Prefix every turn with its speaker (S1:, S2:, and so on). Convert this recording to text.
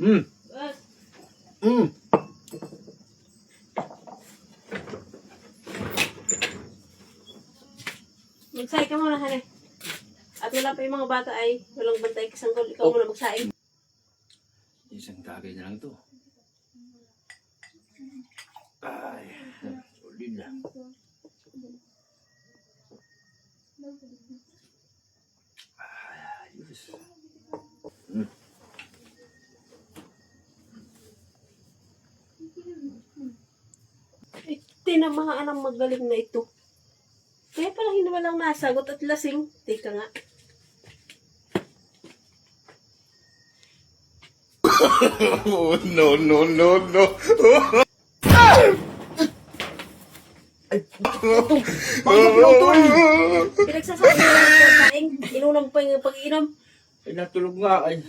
S1: Hmm. Hmm.
S2: Magsaing ka muna, hane. At wala pa yung mga bata ay walang bantay kasanggol. Ikaw muna magsaing.
S1: Isang tagay na lang ito. Ay, solid na. Ayos. Hmm.
S2: Tinamahaan ang magaling na ito. Kaya pala hindi walang nasagot at lasing. Teka nga.
S3: Oh, no, no, no, no.
S2: Pinagsasabi mo ng pagkain. Inunang pa yung pag-inom.
S1: Ay, natulog nga. Ay,